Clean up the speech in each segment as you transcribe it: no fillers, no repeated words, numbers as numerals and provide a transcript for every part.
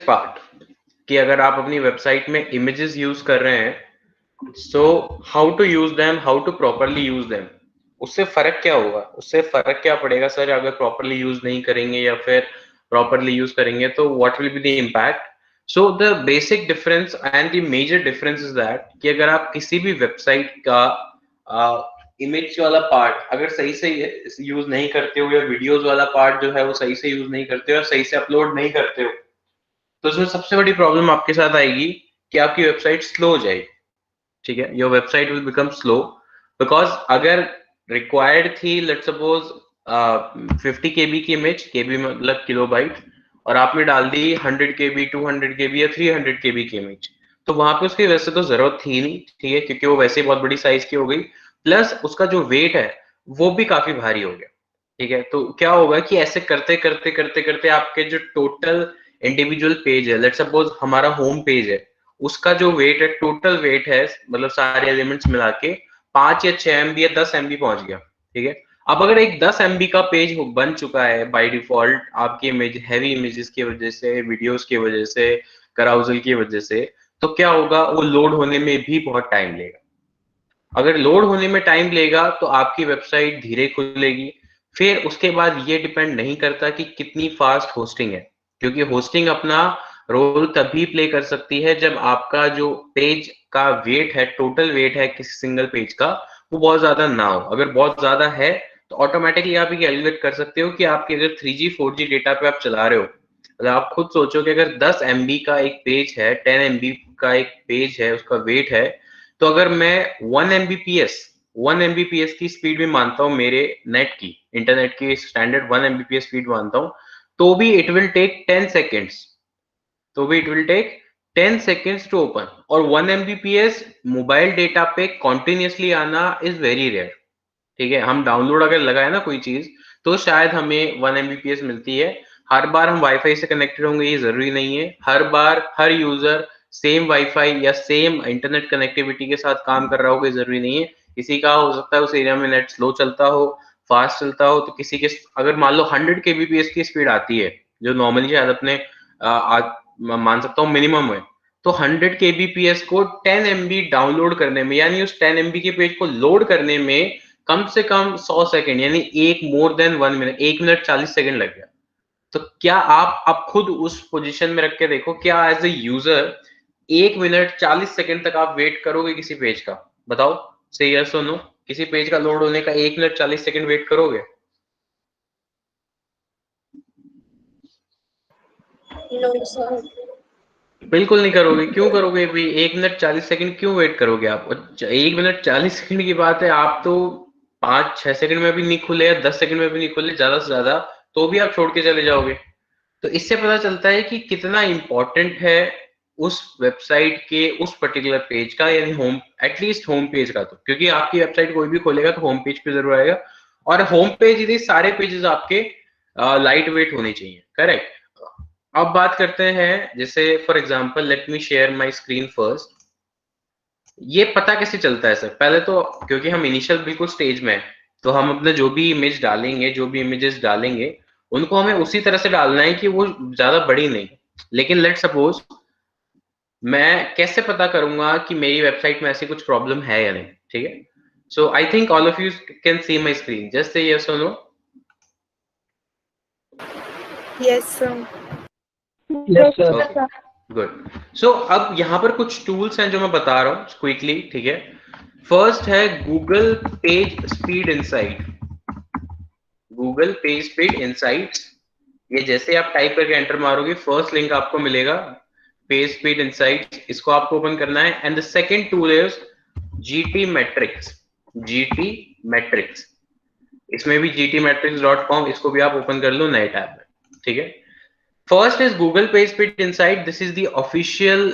Part कि अगर आप अपनी वेबसाइट में इमेजेस यूज कर रहे हैं, so how to use them, how to properly use them, उससे फर्क क्या होगा, उससे फर्क क्या पड़ेगा सर अगर प्रॉपरली यूज नहीं करेंगे या फिर प्रॉपरली यूज करेंगे, तो what will be the impact. So the basic difference and the major difference is that कि अगर आप किसी भी वेबसाइट का इमेज वाला पार्ट अगर सही से यूज नहीं करते हो, या वीडियोस वाला पार्ट जो है वो सही से यूज नहीं करते हो, और सही से अपलोड नहीं करते हो, तो उसमें सबसे बड़ी प्रॉब्लम आपके साथ आएगी कि आपकी वेबसाइट स्लो हो जाएगी। ठीक है, your website will become slow because अगर रिक्वायर्ड थी लेट्स सपोज 50 KB की इमेज, केबी मतलब किलोबाइट, और आपने डाल दी 100 KB, 200 KB या 300 KB की इमेज, तो वहां पे उसकी वैसे तो जरूरत थी नहीं, ठीक है, क्योंकि वो वैसे ही बहुत बड़ी साइज की हो गई, प्लस उसका जो वेट है वो भी काफी भारी हो गया। ठीक है, तो क्या होगा कि ऐसे करते करते करते करते आपके जो टोटल इंडिविजुअल पेज है, लेट्स सपोज हमारा होम पेज है, उसका जो वेट है, टोटल वेट है, मतलब सारे एलिमेंट्स मिला के 5 या 6 MB या 10 MB पहुंच गया। ठीक है, अब अगर एक 10 MB का पेज बन चुका है बाय डिफॉल्ट आपकी इमेज हैवी इमेजेस की वजह से, वीडियोस की वजह से, कराउजल की वजह से, तो क्या होगा, वो लोड होने में भी बहुत टाइम लेगा। अगर लोड होने में टाइम लेगा तो आपकी वेबसाइट धीरे खुलेगी। फिर उसके बाद ये डिपेंड नहीं करता कि कितनी फास्ट होस्टिंग है, क्योंकि होस्टिंग अपना रोल तभी प्ले कर सकती है जब आपका जो पेज का वेट है, टोटल वेट है किसी सिंगल पेज का, वो बहुत ज्यादा ना हो। अगर बहुत ज्यादा है तो ऑटोमेटिकली आप ये कैलकुलेट कर सकते हो कि आपके अगर 3G 4G डेटा पे आप चला रहे हो, तो आप खुद सोचो कि अगर 10 MB का एक पेज है, 10 MB का एक पेज है, उसका वेट है, तो अगर मैं 1 Mbps की स्पीड भी मानता हूँ, मेरे नेट की, इंटरनेट की स्टैंडर्ड 1 Mbps स्पीड मानता हूँ, तो भी इट विल टेक 10 सेकेंड्स, तो भी it will take 10 seconds to open. और 1 Mbps मोबाइल डेटा पे कॉन्टिन्यूसली आना इज वेरी रेयर। ठीक है, हम डाउनलोड अगर लगाए ना कोई चीज, तो शायद हमें 1 Mbps मिलती है। हर बार हम वाईफाई से कनेक्टेड होंगे ये जरूरी नहीं है, हर बार हर यूजर सेम वाईफाई या सेम इंटरनेट कनेक्टिविटी के साथ काम कर रहा होगा ये जरूरी नहीं है। किसी का हो सकता है उस एरिया में नेट स्लो चलता हो, फास्ट चलता हो, तो किसी के अगर मान लो 100 kbps की स्पीड आती है, जो नॉर्मली शायद अपने मान सकता हूँ मिनिमम है, तो 100 kbps को 10 MB डाउनलोड करने में, यानी उस 10 MB के पेज को लोड करने में कम से कम 100 सेकेंड, यानी एक more than 1 minute, 1 minute 40 second लग गया। तो क्या आप अब खुद उस पोजीशन में रख के देखो, क्या as a user 1 minute 40 second तक आप वेट करोगे किसी पेज का? बताओ, से यस और नो, किसी पेज का लोड होने का 1 मिनट 40 सेकेंड वेट करोगे? No sir. बिल्कुल नहीं करोगे। क्यों करोगे भाई? 1 मिनट 40 सेकेंड क्यों वेट करोगे आप? 1 मिनट 40 सेकेंड की बात है, आप तो 5 6 सेकेंड में भी नहीं खुले या 10 सेकेंड में भी नहीं खुले ज्यादा से ज्यादा, तो भी आप छोड़ के चले जाओगे। तो इससे पता चलता है कि कितना इंपॉर्टेंट है उस वेबसाइट के उस पर्टिकुलर पेज का, यानी होम, एटलीस्ट होम पेज का, तो क्योंकि आपकी वेबसाइट कोई भी खोलेगा तो होम पेज पे जरूर आएगा, और होम पेज यदि सारे पेजेस आपके लाइट वेट होने चाहिए, करेक्ट। अब बात करते हैं, जैसे for example let me share my screen first. ये पता कैसे चलता है सर? पहले तो क्योंकि हम इनिशियल बिल्कुल स्टेज में हैं, तो हम अपने जो भी इमेज डालेंगे, जो भी इमेजेस डालेंगे, उनको हमें उसी तरह से डालना है कि वो ज्यादा बड़ी नहीं। लेकिन लेट सपोज मैं कैसे पता करूंगा कि मेरी वेबसाइट में ऐसी कुछ प्रॉब्लम है या नहीं? ठीक है, so I think all of you can see my screen, just say yes और no. Yes sir. Yes sir. Okay, good. So अब यहाँ पर कुछ टूल्स हैं जो मैं बता रहा हूँ क्विकली, ठीक है। फर्स्ट है Google page speed insight. Google page speed insights, ये जैसे आप टाइप करके एंटर मारोगे फर्स्ट लिंक आपको मिलेगा, पेज स्पीड इंसाइट्स, इसको आपको ओपन करना है। And the second tool is GT matrix. GT matrix, इसमें भी gtmetrics.com, इसको भी आप ओपन कर लो नए टैब में, ठीक है। First is Google page speed insight, this is the official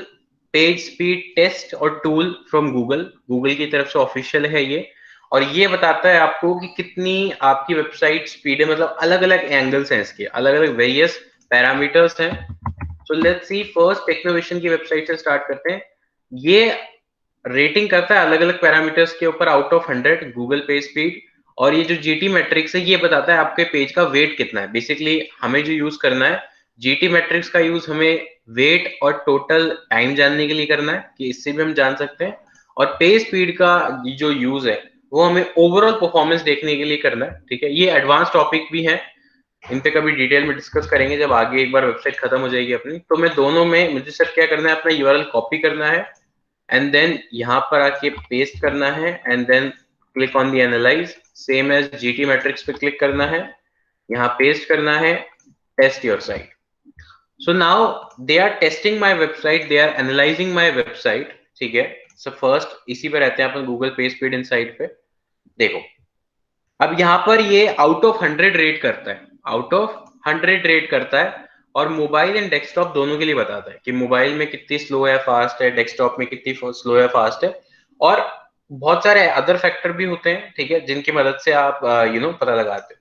page speed test और टूल फ्रॉम गूगल। गूगल की तरफ से ऑफिशियल है ये, और ये बताता है आपको कि कितनी आपकी वेबसाइट स्पीड है, मतलब अलग अलग एंगल्स हैं इसके, अलग अलग वेरियस पैरामीटर्स हैं। So let's see, first Technovision की वेबसाइट से स्टार्ट करते हैं। ये रेटिंग करता है अलग अलग पैरामीटर्स के ऊपर out of 100 Google page speed, और ये जो जीटी मैट्रिक्स है ये बताता है आपके पेज का वेट कितना है। बेसिकली हमें जो यूज करना है जीटी मैट्रिक्स का यूज हमें वेट और टोटल टाइम जानने के लिए करना है, कि इससे भी हम जान सकते हैं, और पेज स्पीड का जो यूज है वो हमें ओवरऑल परफॉर्मेंस देखने के लिए करना है। ठीक है, ये एडवांस टॉपिक भी है, इन पे कभी डिटेल में डिस्कस करेंगे जब आगे एक बार वेबसाइट खत्म हो जाएगी अपनी। तो मैं दोनों में मुझे सर क्या करना है, अपना यूआरएल कॉपी करना है एंड देन यहाँ पर आके पेस्ट करना है and then click on the analyse, same as GT metrix पे क्लिक करना है, यहाँ पेस्ट करना है, test your site. So now they are testing my website, they are analysing my website. ठीक है, सो फर्स्ट इसी पे रहते हैं अपन गूगल पेज स्पीड इनसाइट पे। देखो अब यहाँ पर ये आउट ऑफ 100 रेट करता है, आउट ऑफ 100 रेट करता है, और मोबाइल एंड डेस्कटॉप दोनों के लिए बताता है कि मोबाइल में कितनी स्लो है फास्ट है, डेस्कटॉप में कितनी स्लो है फास्ट है, और बहुत सारे अदर फैक्टर भी होते हैं। ठीक है, जिनकी मदद से आप पता लगाते हो।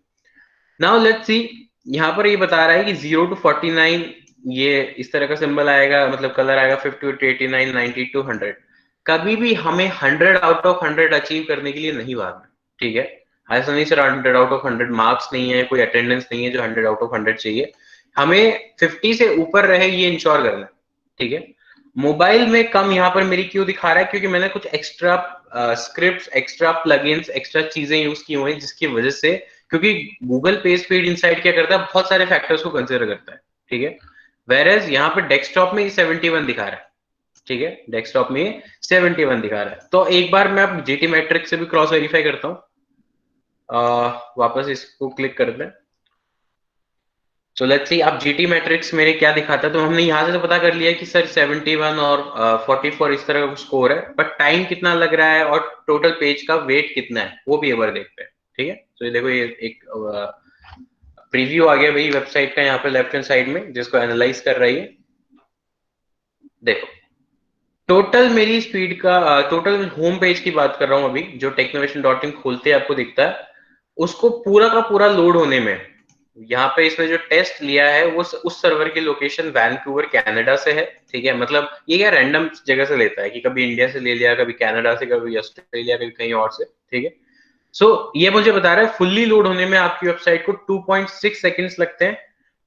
नाउ लेट्स सी, यहाँ पर ये बता रहा है कि 0 to 49 ये इस तरह का सिंबल आएगा, मतलब कलर आएगा 50 to 89, 90 to 100। कभी भी हमें 100 आउट ऑफ 100 अचीव करने के लिए नहीं भागना। ठीक है, ऐसा नहीं सर 100 आउट ऑफ 100 मार्क्स नहीं है, कोई अटेंडेंस नहीं है जो 100 आउट ऑफ 100 चाहिए, हमें 50 से ऊपर रहे ये इंश्योर करना है। ठीक है, मोबाइल में कम यहाँ पर मेरी क्यों दिखा रहा है, क्योंकि मैंने कुछ extra script, extra plugins, extra चीजें यूज की हुई हैं, जिसकी वजह से, क्योंकि गूगल पेज स्पीड इनसाइट क्या करता है, बहुत सारे फैक्टर्स को कंसिडर करता है। ठीक है, वेरएज यहाँ पे डेस्कटॉप में 71 दिखा रहा है। ठीक है, डेस्कटॉप में 71 दिखा रहा है। तो एक बार मैं अब जीटी मैट्रिक्स से भी क्रॉस वेरीफाई करता हूँ, वापस इसको क्लिक करते हैं। सो लेट्स सी, अब जीटी मैट्रिक्स मेरे क्या दिखाता है, तो हमने यहाँ से तो पता कर लिया कि सर 71 और 44 इस तरह का स्कोर है, बट टाइम कितना लग रहा है और टोटल पेज का वेट कितना है वो भी एक बार देखते हैं। ठीक है, तो ये देखो, ये एक प्रीव्यू आ गया भाई वेबसाइट का यहाँ पे लेफ्ट हैंड साइड में, जिसको एनालाइज कर रही है। देखो टोटल मेरी स्पीड का, टोटल होम पेज की बात कर रहा हूँ अभी, जो टेक्नोवेशन.इन खोलते आपको दिखता है, उसको पूरा का पूरा लोड होने में, यहाँ पे इसने जो टेस्ट लिया है वो उस सर्वर की लोकेशन वैंकूवर कनाडा से है। ठीक है, मतलब ये क्या रैंडम जगह से लेता है, कि कभी इंडिया से ले लिया, कभी कनाडा से, कभी ऑस्ट्रेलिया, कभी कहीं और से। ठीक है, सो ये मुझे बता रहा है फुल्ली लोड होने में आपकी वेबसाइट को 2.6 सेकेंड्स लगते हैं।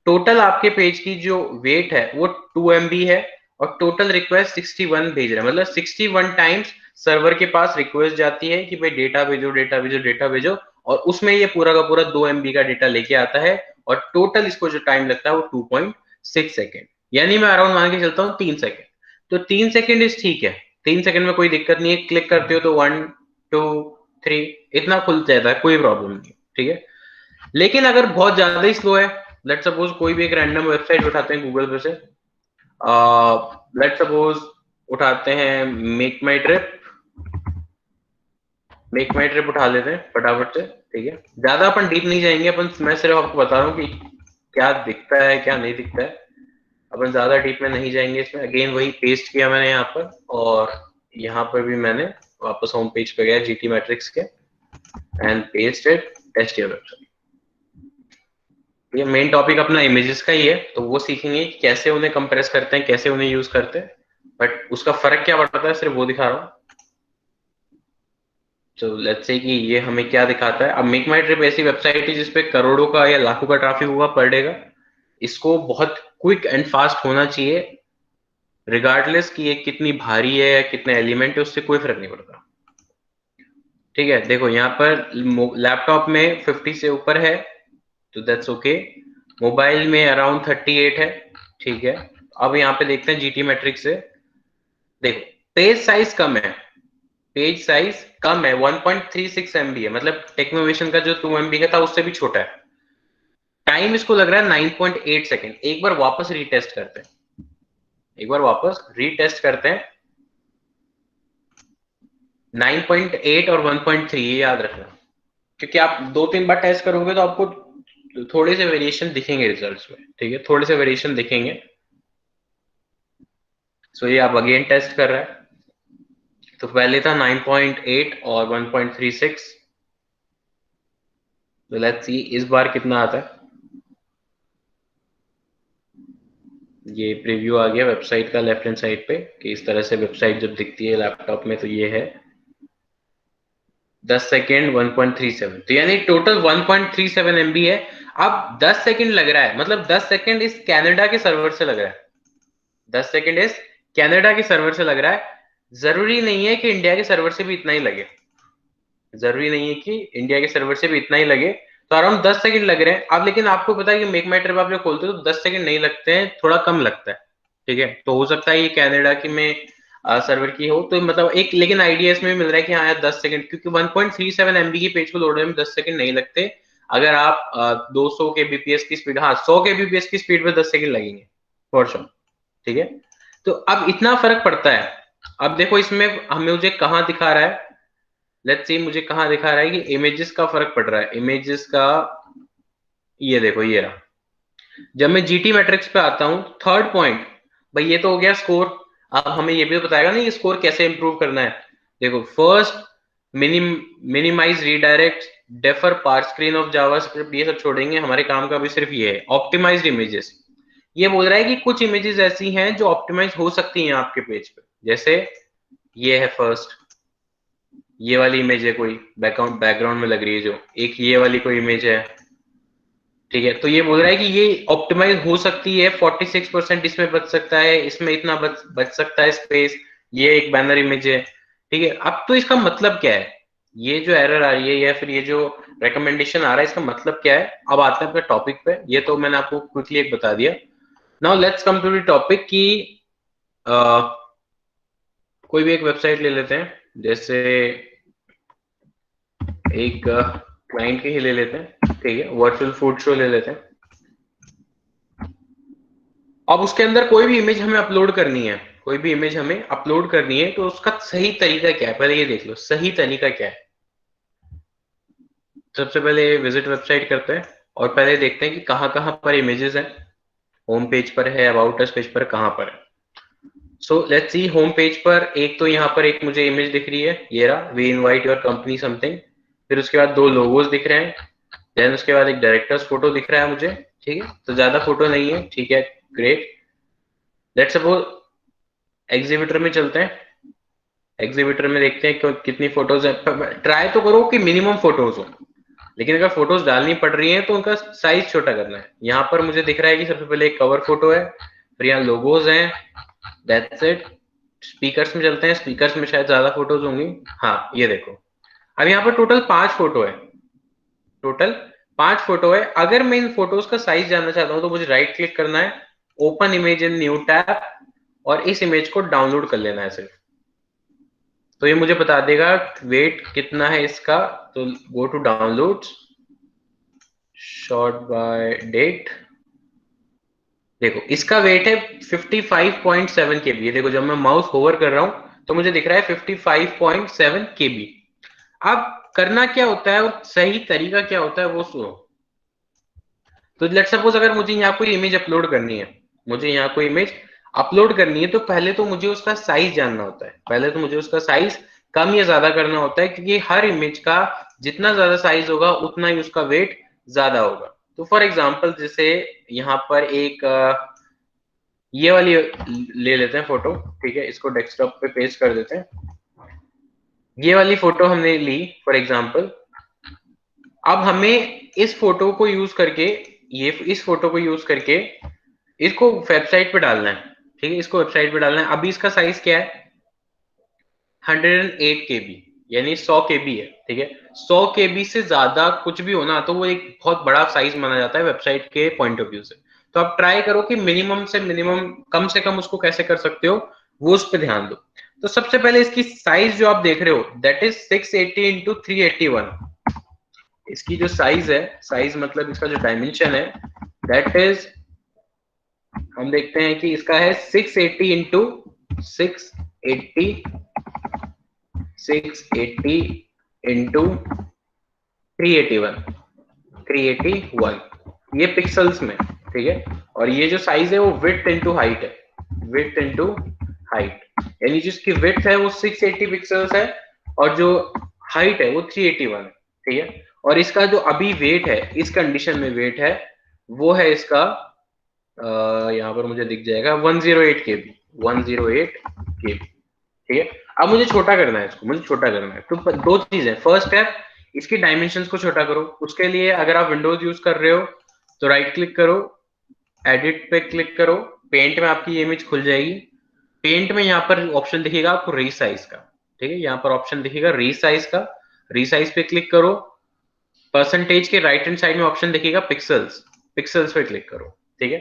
टोटल आपके पेज की जो वेट है वो 2 MB है, और टोटल रिक्वेस्ट 61 भेज रहा है, मतलब 61 टाइम्स सर्वर के पास रिक्वेस्ट जाती है कि भाई डेटा भेजो, डेटा भेजो, डेटा भेजो, और उसमें ये पूरा का पूरा 2 MB का डेटा लेके आता है, और टोटल इसको जो टाइम लगता है वो 2.6 सेकेंड, यानी मैं अराउंड मान के चलता हूँ 3 सेकेंड। तो 3 सेकेंड इस ठीक है, 3 सेकेंड में कोई दिक्कत नहीं है, क्लिक करते हो तो 1 2 3 इतना खुल जाता है, कोई प्रॉब्लम नहीं। ठीक है, लेकिन अगर बहुत ज्यादा ही स्लो है, लेट सपोज कोई भी एक रैंडम वेबसाइट उठाते हैं गूगल पे से, लेट सपोज उठाते हैं मेक माई ट्रिप, मेक माई ट्रिप उठा लेते हैं फटाफट से। ठीक है, ज्यादा अपन डीप नहीं जाएंगे, अपन मैं सिर्फ आपको बता रहा हूँ कि क्या दिखता है क्या नहीं दिखता है, अपन ज्यादा डीप में नहीं जाएंगे इसमें। अगेन वही पेस्ट किया मैंने यहाँ पर, और यहाँ पर भी मैंने वापस होम पेज पे गया जीटी मैट्रिक्स के and pasted test your website. ये मेन टॉपिक अपना इमेजेस का ही है, तो वो सीखेंगे कि कैसे उन्हें कंप्रेस करते हैं, कैसे उन्हें यूज करते हैं, बट उसका फर्क क्या पड़ता है सिर्फ वो दिखा रहा हूँ। तो लेट्स से कि ये हमें क्या दिखाता है। अब मेक माई ट्रिप ऐसी वेबसाइट है जिसपे करोड़ों का या लाखों का ट्रैफिक होगा पर डे का, इसको बहुत क्विक एंड फास्ट होना चाहिए, रिगार्डलेस कि ये कितनी भारी है या कितने एलिमेंट है, उससे कोई फर्क नहीं पड़ता। ठीक है, देखो यहाँ पर लैपटॉप में 50 से ऊपर है, तो दैट्स ओके, मोबाइल में अराउंड 38 है। ठीक है, अब यहाँ पे देखते हैं जीटी मैट्रिक्स से। देखो पेज साइज कम है, पेज साइज कम है, 1.36 MB है, मतलब टेक्नोवेशन का जो 2 MB का था उससे भी छोटा है। टाइम इसको लग रहा है 9.8 सेकेंड। एक बार वापस रीटेस्ट करते हैं, एक बार वापस रीटेस्ट करते हैं। 9.8 और 1.3 ये याद रखना, क्योंकि आप 2-3 बार टेस्ट करोगे तो आपको थोड़े से वेरिएशन दिखेंगे रिजल्ट्स में। ठीक है, थोड़े से वेरिएशन दिखेंगे। सो ये आप अगेन टेस्ट कर रहा है, तो पहले था 9.8 और 1.36, तो लेट्स सी इस बार कितना आता है। ये प्रीव्यू आ गया वेबसाइट का लेफ्ट हैंड साइड पे, कि इस तरह से वेबसाइट जब दिखती है लैपटॉप में, तो ये है 10 सेकेंड 1.37, तो यानी टोटल 1.37 MB है। अब 10 सेकंड लग रहा है, मतलब 10 सेकंड इस कनाडा के सर्वर से लग रहा है, 10 सेकंड इस कनाडा के सर्वर से लग रहा है। जरूरी नहीं है कि इंडिया के सर्वर से भी इतना ही लगे, जरूरी नहीं है कि इंडिया के सर्वर से भी इतना ही लगे। तो अराउंड 10 सेकंड लग रहे हैं अब, लेकिन आपको पता है कि मेक माई ट्रिप आप जब खोलते हो तो 10 सेकंड नहीं लगते हैं, थोड़ा कम लगता है, ठीक है। तो हो सकता है ये कनाडा की में सर्वर की हो, तो मतलब एक लेकिन आइडिया इसमें मिल रहा है कि हाँ यार 10 सेकंड, क्योंकि 1.37 MB की पेज को लोड होने में 10 सेकंड नहीं लगते। अगर आप 200 के बीपीएस की स्पीड, हाँ 100 के बीपीएस की स्पीड पे 10 सेकंड लगेंगे फॉर श्योर, ठीक है। तो अब इतना फर्क पड़ता है। अब देखो इसमें हमें मुझे कहाँ दिखा रहा है, लेट्स सी मुझे कहाँ दिखा रहा है कि इमेजेस का फर्क पड़ रहा है, इमेजेस का, ये देखो ये रहा। जब मैं जीटी मैट्रिक्स पे आता हूं, थर्ड पॉइंट, भाई ये तो हो गया स्कोर। अब हमें ये भी बताएगा ना ये स्कोर कैसे इंप्रूव करना है। देखो first, minimise redirect, defer part screen of JavaScript, ये सब छोड़ेंगे, हमारे काम का भी सिर्फ ये है। ऑप्टिमाइज्ड इमेजेस, ये बोल रहा है कि कुछ इमेजेस ऐसी हैं जो ऑप्टिमाइज हो सकती हैं आपके पेज पे, जैसे ये है फर्स्ट, ये वाली इमेज है कोई बैकग्राउंड में लग रही है जो, एक ये वाली कोई इमेज है, ठीक है। तो ये बोल रहा है कि ये ऑप्टिमाइज हो सकती है, 46% इसमें बच सकता है, इसमें इतना बच सकता है स्पेस, ये एक बैनर इमेज है, ठीक है। अब तो इसका मतलब क्या है, ये जो एरर आ रही है या फिर ये जो रिकमेंडेशन आ रहा है, इसका मतलब क्या है। अब आते हैं अपने टॉपिक पे, ये तो मैंने आपको क्विकली एक बता दिया। Now let's come to the topic कि कोई भी एक वेबसाइट ले लेते हैं, जैसे एक क्लाइंट के ही ले लेते हैं, ठीक है, वर्चुअल फूड शो ले लेते हैं। अब उसके अंदर कोई भी इमेज हमें अपलोड करनी है, कोई भी इमेज हमें अपलोड करनी है, तो उसका सही तरीका क्या है, पहले ये देख लो सही तरीका क्या है। सबसे पहले विजिट वेबसाइट करते हैं और पहले देखते हैं कि कहाँ कहाँ पर इमेजेस हैं, होम पेज पर है, अबाउट अस पेज पर कहाँ पर है। So let's see, home page पर एक तो यहाँ पर एक मुझे इमेज दिख रही है, ये रहा, we invite your company something. फिर उसके बाद दो लोगोस दिख रहे हैं, देन उसके बाद एक डायरेक्टर्स फोटो दिख रहा है मुझे, ठीक है। तो ज्यादा फोटो नहीं है, ठीक है, ग्रेट। लेट्स सपोज एग्जीबिटर में चलते हैं, एग्जीबिटर में देखते हैं कितनी फोटोज है। ट्राई तो करो कि मिनिमम फोटोज हो, लेकिन अगर फोटोज डालनी पड़ रही है तो उनका साइज छोटा करना है। यहाँ पर मुझे दिख रहा है कि सबसे पहले एक कवर फोटो है, फिर यहाँ लोगोज हैं, दैट्स इट। स्पीकर्स में चलते हैं, स्पीकर्स में शायद ज्यादा फोटोज होंगी, हाँ ये देखो। अब यहाँ पर टोटल 5 फोटो है, टोटल 5 फोटो है। अगर मैं इन फोटोज का साइज जानना चाहता हूँ तो मुझे राइट क्लिक करना है, open image in new tab, और इस इमेज को डाउनलोड कर लेना है सिर्फ। तो ये मुझे बता देगा वेट कितना है इसका। तो go to downloads, sort by date, देखो इसका वेट है 55.7 KB। ये देखो जब मैं माउस होवर कर रहा हूं तो मुझे दिख रहा है 55.7 KB। अब करना क्या होता है और सही तरीका क्या होता है वो सुनो। तो लेट्स सपोज अगर मुझे यहाँ कोई इमेज अपलोड करनी है, मुझे यहाँ कोई इमेज अपलोड करनी है, तो पहले तो मुझे उसका साइज जानना होता है, पहले तो मुझे उसका साइज कम या ज्यादा करना होता है, क्योंकि हर इमेज का जितना ज्यादा साइज होगा उतना ही उसका वेट ज्यादा होगा। तो फॉर एग्जाम्पल जैसे यहाँ पर एक ये वाली ले लेते हैं फोटो, ठीक है, इसको डेस्कटॉप पे पेस्ट कर देते हैं। ये वाली फोटो हमने ली फॉर एग्जाम्पल। अब हमें इस फोटो को यूज करके, ये इस फोटो को यूज करके इसको वेबसाइट पे डालना है, ठीक है, इसको वेबसाइट पे डालना है। अभी इसका साइज क्या है, 108 KB, यानी 100 KB है, ठीक है। 100 KB से ज्यादा कुछ भी होना तो वो एक बहुत बड़ा साइज माना जाता है वेबसाइट के पॉइंट ऑफ व्यू से। तो आप ट्राई करो कि मिनिमम से मिनिमम, कम से कम उसको कैसे कर सकते हो वो उस पर ध्यान दो। तो सबसे पहले इसकी साइज जो आप देख रहे हो दैट इज 680 इंटू 381। इसकी जो साइज है, साइज मतलब इसका जो डायमेंशन है, दैट इज, हम देखते हैं कि इसका है 680 इंटू 680 680 इंटू 381 ये पिक्सल्स में, ठीक है। और ये जो साइज है वो विड्थ इंटू हाइट है, विड्थ इंटू हाइट, यानी जिसकी विड्थ है वो 680 पिक्सल्स है और जो हाइट है वो 381 है, ठीक है। और इसका जो अभी वेट है, इस कंडीशन में वेट है, वो है इसका यहाँ पर मुझे दिख जाएगा 108 KB, 108 KB, ठीक है। अब मुझे छोटा करना है इसको, मुझे छोटा करना है। तो दो चीजें, फर्स्ट है इसकी डायमेंशंस को छोटा करो। उसके लिए अगर आप विंडोज यूज कर रहे हो तो राइट क्लिक करो, एडिट पे क्लिक करो, पेंट में आपकी ये इमेज खुल जाएगी। पेंट में यहाँ पर ऑप्शन दिखेगा आपको रीसाइज का, ठीक है, यहाँ पर ऑप्शन दिखेगा रीसाइज का, रीसाइज पे क्लिक करो। परसेंटेज के राइट हैंड साइड में ऑप्शन दिखेगा पिक्सल्स, पिक्सल्स पे क्लिक करो, ठीक है।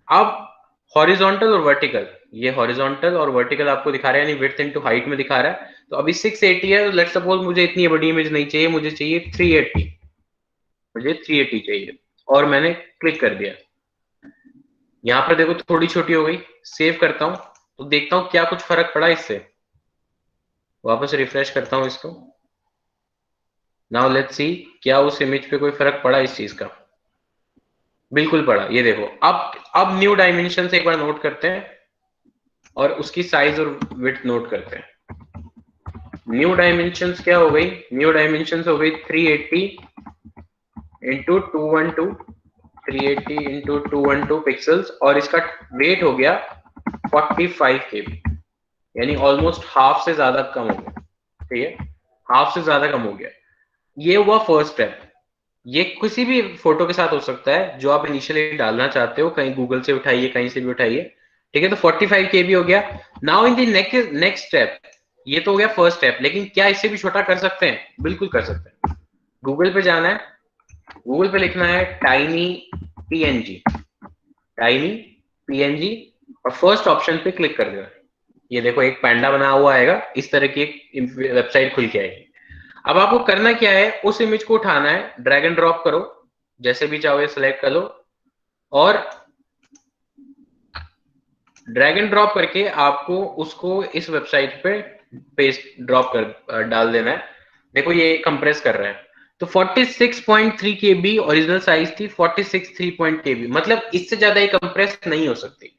अब हॉरिजॉन्टल और वर्टिकल, ये हॉरिजॉन्टल और वर्टिकल आपको दिखा रहा है, यानी विड्थ इनटू हाइट में दिखा रहा है। तो अभी 680 है, तो लेट्स सपोज मुझे इतनी बड़ी इमेज नहीं चाहिए, मुझे चाहिए 380, मुझे 380 चाहिए, और मैंने क्लिक कर दिया। यहाँ पर देखो थोड़ी छोटी हो गई, सेव करता हूं तो देखता हूं क्या कुछ फर्क पड़ा इससे। वापस रिफ्रेश करता हूं इसको। नाउ लेट्स सी क्या उस इमेज पे कोई फर्क पड़ा इस चीज का। बिल्कुल पड़ा, ये देखो। अब न्यू डायमेंशन से एक बार नोट करते हैं और उसकी साइज और विड्थ नोट करते हैं। न्यू डायमेंशंस क्या हो गई? न्यू डायमेंशंस हो गई 380 इंटू 212, 380 इंटू 212 पिक्सल्स, और इसका वेट हो गया 45 KB, यानी ऑलमोस्ट हाफ से ज्यादा कम हो गया, ठीक है, हाफ से ज्यादा कम हो गया। ये हुआ फर्स्ट स्टेप। ये किसी भी फोटो के साथ हो सकता है जो आप इनिशियली डालना चाहते हो, कहीं गूगल से उठाइए, कहीं से भी उठाइए, ठीक है। तो 45 KB हो गया। Now in the next step, ये तो हो गया फर्स्ट स्टेप, लेकिन क्या इससे भी छोटा कर सकते हैं? बिल्कुल कर सकते हैं। गूगल पे जाना है, गूगल पे लिखना है टाइनी पीएनजी, टाइनी पीएनजी, और फर्स्ट ऑप्शन पे क्लिक कर देना। ये देखो एक पैंडा बना हुआ आएगा, इस तरह की एक वेबसाइट खुल के आएगी। अब आपको करना क्या है, उस इमेज को उठाना है, ड्रैग एंड ड्रॉप करो, जैसे भी चाहो सिलेक्ट कर लो, और ड्रैग एंड ड्रॉप करके आपको उसको इस वेबसाइट पे पेस्ट ड्रॉप कर डाल देना है। देखो ये कंप्रेस कर रहा है, तो 46.3 KB ओरिजिनल साइज थी, 46.3 KB, मतलब इससे ज्यादा ही कंप्रेस नहीं हो सकती,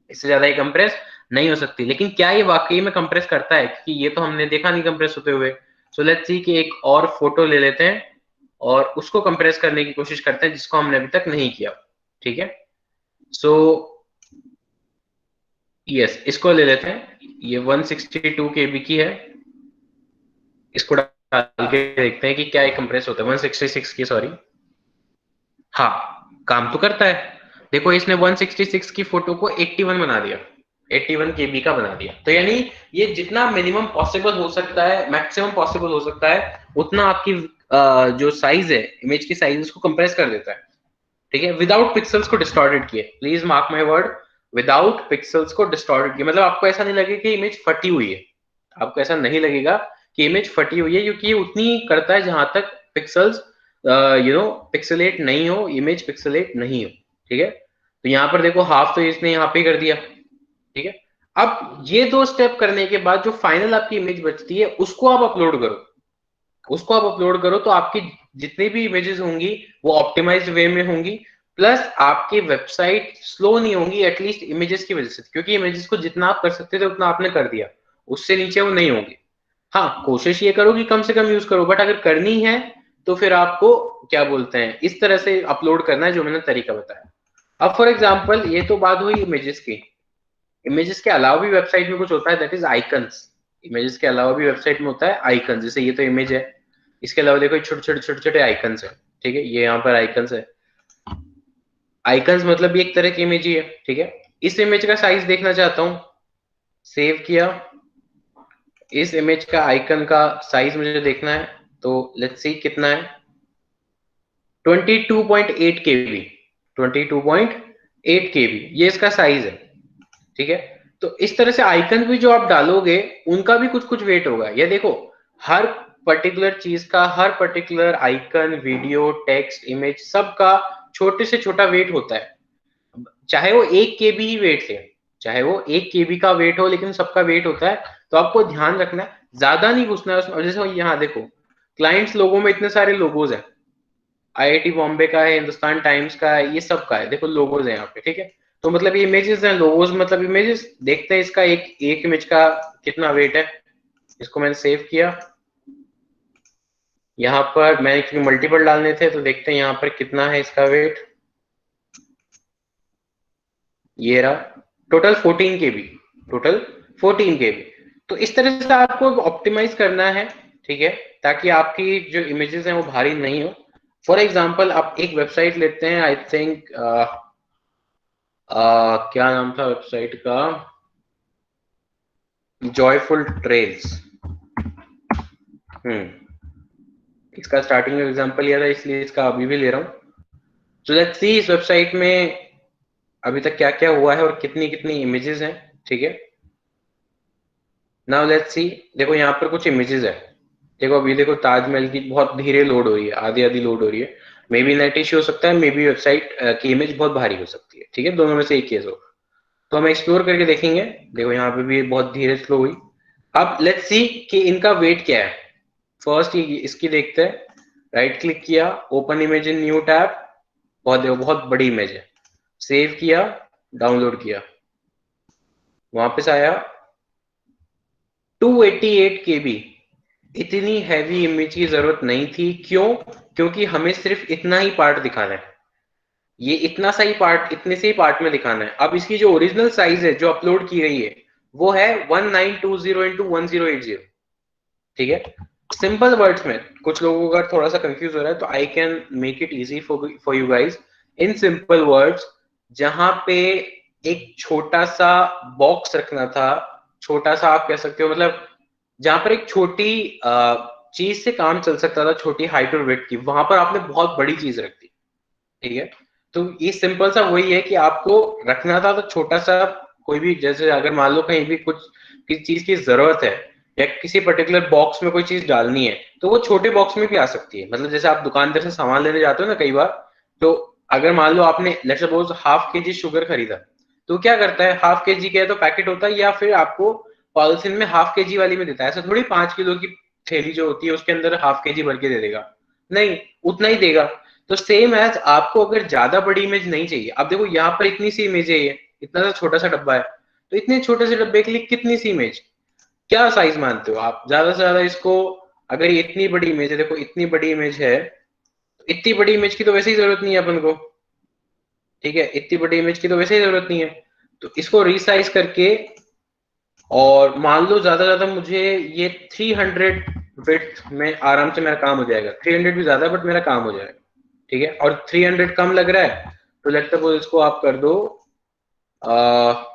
इससे ज्यादा ही कंप्रेस नहीं हो सकती। लेकिन क्या ये वाकई में कंप्रेस करता है? क्योंकि ये तो हमने देखा नहीं कंप्रेस होते हुए। सो लेट्स सी कि एक और फोटो ले लेते हैं और उसको कंप्रेस करने की कोशिश करते हैं, जिसको हमने अभी तक नहीं किया, ठीक है। सो यस, इसको ले लेते हैं, ये 162 KB की है, इसको डाल के देखते हैं कि क्या ये कंप्रेस होता है। 166 की, सॉरी, हाँ काम तो करता है। देखो इसने 166 की फोटो को 81 बना दिया, 81 KB का बना दिया। तो यानी ये जितना मिनिमम पॉसिबल हो सकता है, मैक्सिमम पॉसिबल हो सकता है, उतना आपकी जो साइज है, इमेज की साइज, उसको कंप्रेस कर देता है, ठीक है, विदाउट पिक्सल्स को डिस्टॉर्टेड किए। Please mark my word, without pixels को डिस्टॉर्टेड किए। मतलब आपको ऐसा नहीं लगेगा कि इमेज फटी हुई है, आपको ऐसा नहीं लगेगा कि इमेज फटी हुई है, क्योंकि ये उतनी करता है जहां तक पिक्सल्स पिक्सेलेट नहीं हो, इमेज पिक्सेलेट नहीं हो, ठीक है। तो यहाँ पर देखो हाफ तो इसने यहाँ पे कर दिया, ठीक है। अब ये दो स्टेप करने के बाद जो फाइनल आपकी इमेज बचती है, उसको आप अपलोड करो, उसको आप अपलोड करो, तो आपकी जितनी भी इमेजेस होंगी वो ऑप्टिमाइज्ड वे में होंगी, प्लस आपकी वेबसाइट स्लो नहीं होंगी, एटलीस्ट इमेजेस की वजह से, क्योंकि इमेजेस को जितना आप कर सकते थे उतना आपने कर दिया, उससे नीचे वो नहीं होंगी। हाँ, कोशिश ये करो कि कम से कम यूज करो, बट अगर करनी है तो फिर आपको क्या बोलते हैं, इस तरह से अपलोड करना है जो मैंने तरीका बताया। अब फॉर एग्जांपल, ये तो बात हुई इमेजेस की। इमेजेस के अलावा भी वेबसाइट में कुछ होता है, दैट इज आइकन्स। इमेजेस के अलावा भी वेबसाइट में होता है आइकन, जैसे ये तो इमेज है, इसके अलावा देखो छोटे छोटे आइकन्स है, ठीक है, ये यहाँ पर आइकन्स है। आइकन्स मतलब भी एक तरह की इमेज ही है, ठीक है। इस इमेज का साइज देखना चाहता हूँ, सेव किया, इस इमेज का आइकन का साइज मुझे देखना है, तो लेट्स सी कितना है, 22.8 KB, 22.8 KB ये इसका साइज है, ठीक है। तो इस तरह से आइकन भी जो आप डालोगे उनका भी कुछ कुछ वेट होगा। ये देखो, हर पर्टिकुलर चीज का, हर particular icon, video, text, image, सबका छोटे से छोटा वेट होता है, चाहे वो 1 KB ही वेट ले, चाहे वो 1 KB का वेट हो, लेकिन सबका वेट होता है। तो आपको ध्यान रखना है, ज्यादा नहीं घुसना है उसमें। जैसे यहाँ देखो, क्लाइंट्स लोगों में इतने सारे लोगोज हैं, IIT बॉम्बे का है, हिंदुस्तान टाइम्स का है, ये सब का है, देखो लोगोज है यहाँ पे, ठीक है। तो मतलब ये इमेजेस हैं, लोगोज मतलब इमेजेस। देखते हैं इसका एक इमेज का कितना वेट है। इसको मैंने सेव किया, यहाँ पर मैंने क्योंकि मल्टीपल डालने थे, तो देखते हैं यहाँ पर कितना है इसका वेट। ये रहा, टोटल 14 KB, टोटल 14 KB। तो इस तरह से आपको ऑप्टिमाइज करना है, ठीक है, ताकि आपकी जो इमेजेस हैं वो भारी नहीं हो। फॉर एग्जाम्पल आप एक वेबसाइट लेते हैं, आई थिंक क्या नाम था वेबसाइट का, जॉयफुल ट्रेल्स। इसका स्टार्टिंग में एग्जांपल लिया था, इसलिए इसका अभी भी ले रहा हूँ। सो लेट्स सी इस वेबसाइट में अभी तक क्या क्या हुआ है और कितनी कितनी इमेजेस हैं, ठीक है। नाउ लेट्स सी, देखो यहाँ पर कुछ इमेजेस है। देखो अभी देखो ताजमहल की बहुत धीरे लोड हो रही है, आधी आधी लोड हो रही है। मे बी नेट इश्यू हो सकता है, मे बी वेबसाइट की इमेज बहुत भारी हो सकती है, ठीक है, दोनों में से एक केस हो। तो हम एक्सप्लोर करके देखेंगे। देखो यहाँ पे भी बहुत धीरे स्लो हुई। अब लेट्स सी कि इनका वेट क्या है। फर्स्ट इसकी देखते हैं। राइट क्लिक किया, open image in new tab. बहुत देखो बहुत बड़ी इमेज है। सेव किया, डाउनलोड किया, वापस आया, 288 KB। इतनी हैवी इमेज की जरूरत नहीं थी। क्यों? क्योंकि हमें सिर्फ इतना ही पार्ट दिखाना है, ये इतना सा ही पार्ट, इतने से ही पार्ट में दिखाना है। अब इसकी जो ओरिजिनल साइज है जो अपलोड की गई है वो है 1920 x 1080, ठीक है। सिंपल वर्ड्स में कुछ लोगों का थोड़ा सा कंफ्यूज हो रहा है, तो I can make it easy for you guys in simple words. जहां पे एक छोटा सा बॉक्स रखना था, छोटा सा आप कह सकते हो, मतलब जहां पर एक छोटी चीज से काम चल सकता था, छोटी हाइट और वेट की, वहां पर आपने बहुत बड़ी चीज रख दी, ठीक है। तो ये सिंपल सा वही है कि आपको रखना था तो छोटा सा, कोई भी, जैसे अगर मान लो कहीं भी कुछ किसी चीज की जरूरत है या किसी पर्टिकुलर बॉक्स में कोई चीज डालनी है, तो वो छोटे बॉक्स में भी आ सकती है। मतलब जैसे आप दुकानदार से सामान लेने जाते हो ना कई बार, तो अगर मान लो आपने लेट्स सपोज ½ kg शुगर खरीदा, तो क्या करता है, ½ kg का तो पैकेट होता है, या फिर आपको पॉलिथीन में ½ kg वाली में देता है। ऐसा थोड़ी 5 किलो की थैली जो होती है उसके अंदर ½ kg भर के दे देगा, नहीं, उतना ही देगा। तो सेम एज आपको अगर ज्यादा बड़ी इमेज नहीं चाहिए, अब देखो यहाँ पर इतनी सी इमेज है, ये इतना सा छोटा सा डब्बा है, तो इतने छोटे से डब्बे के लिए कितनी सी इमेज, क्या साइज मानते हो आप? ज्यादा से ज्यादा इसको, अगर ये इतनी बड़ी इमेज है, देखो इतनी बड़ी इमेज है, तो इतनी बड़ी इमेज की तो वैसे ही जरूरत नहीं है अपन को, ठीक है, इतनी बड़ी इमेज की तो वैसे ही जरूरत नहीं है। तो इसको रिसाइज करके, और मान लो ज्यादा ज्यादा मुझे ये 300 विड्थ में आराम से मेरा काम हो जाएगा। 300 भी ज्यादा, बट मेरा काम हो जाएगा, ठीक है। और 300 कम लग रहा है, तो लेट्स सपोज इसको आप कर दो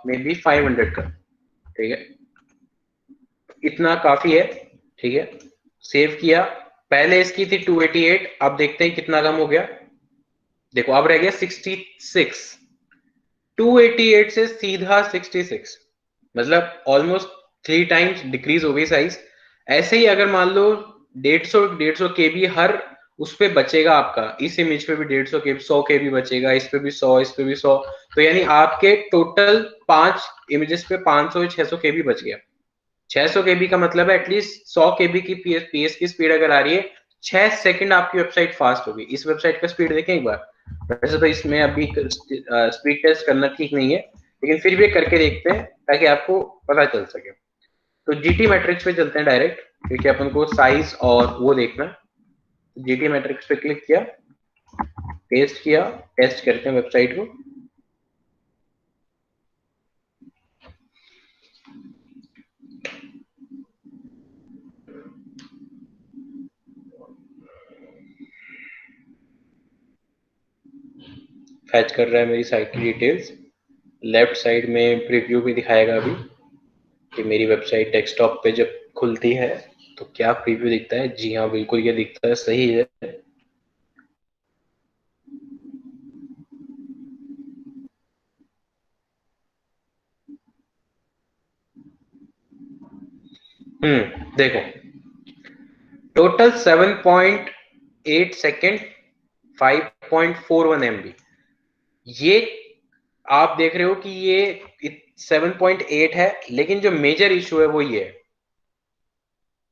मे बी 500 का, ठीक है, इतना काफी है, ठीक है। सेव किया, पहले इसकी थी 288, अब देखते हैं कितना कम हो गया। देखो अब रह गया 66। 288 से सीधा 66, मतलब ऑलमोस्ट 3 टाइम्स डिक्रीज हो गई साइज। ऐसे ही अगर मान लो 150 KB हर उस पे बचेगा आपका, इस इमेज पे भी 150 KB, 100 KB बचेगा, इस पे भी 100, इस पे भी 100, तो यानी आपके टोटल 5 इमेजेस पे 500 600 KB बच गया। 600 KB का मतलब है एटलीस्ट 100 KB की पीएस की स्पीड अगर आ रही है, 6 सेकंड आपकी वेबसाइट फास्ट होगी। इस वेबसाइट का स्पीड देखें एक बार। वैसे तो इसमें अभी स्पीड टेस्ट करना ठीक नहीं है, लेकिन फिर भी करके देखते हैं ताकि आपको पता चल सके। तो जीटी मैट्रिक्स पे चलते हैं डायरेक्ट, क्योंकि अपन को साइज और वो देखना है। जीटी मैट्रिक्स पे क्लिक किया, पेस्ट किया, टेस्ट करते हैं वेबसाइट को। फैच कर रहा है मेरी साइट की डिटेल्स। लेफ्ट साइड में प्रीव्यू भी दिखाएगा अभी कि मेरी वेबसाइट डेस्कटॉप पे जब खुलती है तो क्या प्रीव्यू दिखता है। जी हाँ, बिल्कुल ये दिखता है, सही है। देखो टोटल 7.8 सेकेंड, 5.41 MB। ये आप देख रहे हो कि ये 7.8 है, लेकिन जो मेजर इशू है वो ये है,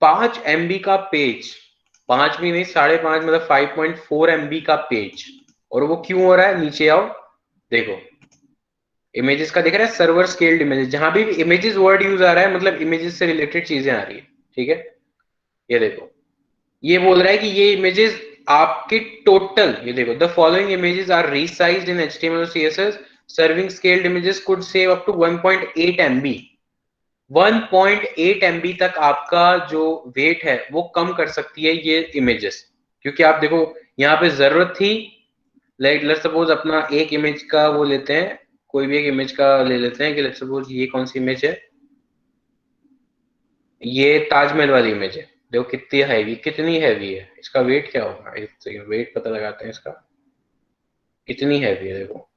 5 MB का पेज, 5 भी नहीं, 5.5, मतलब 5.4 MB का पेज। और वो क्यों हो रहा है? नीचे आओ, देखो इमेजेस का दिख रहा है, सर्वर स्केल्ड इमेजेस। जहां भी इमेजेस वर्ड यूज आ रहा है, मतलब इमेजेस से रिलेटेड चीजें आ रही है, ठीक है। ये देखो, ये बोल रहा है कि ये इमेजेस आपके टोटल, ये देखो, the following images are resized in HTML और CSS, serving scaled images could save up to 1.8 MB। 1.8 MB तक आपका जो वेट है वो कम कर सकती है ये इमेजेस, क्योंकि आप देखो यहाँ पे जरूरत थी, लाइक लेट्स सपोज अपना एक इमेज का वो लेते हैं, कोई भी एक इमेज का ले लेते हैं कि लेट्स सपोज ये कौन सी इमेज है, ये ताजमहल वाली इमेज है। देखो कितनी हैवी है, इसका वेट क्या होगा, एक सेकंड वेट पता लगाते हैं इसका, कितनी हैवी है। देखो